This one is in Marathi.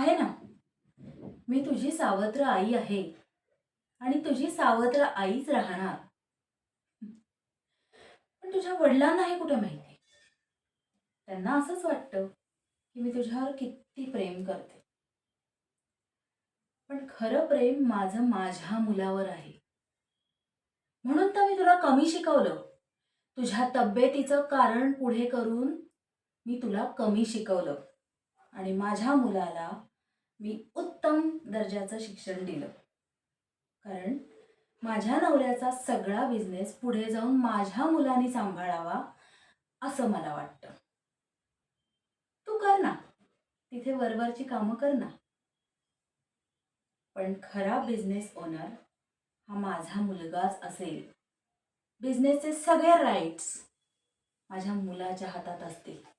आहे ना. मी तुझी सावत्र आई आहे आणि तुझी सावत्र आईच राहणार. पण तुझ्या वडिलांना हे कुठे माहिती? त्यांना असंच वाटतं की मी तुझ्यावर किती प्रेम करते. पण खरं प्रेम माझं माझ्या मुलावर आहे. म्हणून तर मी तुला कमी शिकवलं. तुझ्या तब्येतीचं कारण पुढे करून मी तुला कमी शिकवलं आणि माझ्या मुलाला मी उत्तम दर्जाचं शिक्षण दिलं. कारण माझ्या नवऱ्याचा सगळा बिझनेस पुढे जाऊन माझ्या मुलांनी सांभाळावा असं मला वाटतं. तू कर ना, तिथे वरवरची कामं कर ना. पण खरा बिझनेस ओनर हा माझा मुलगाच असेल. बिझनेसचे सगळे राईट्स माझ्या मुलाच्या हातात असतील.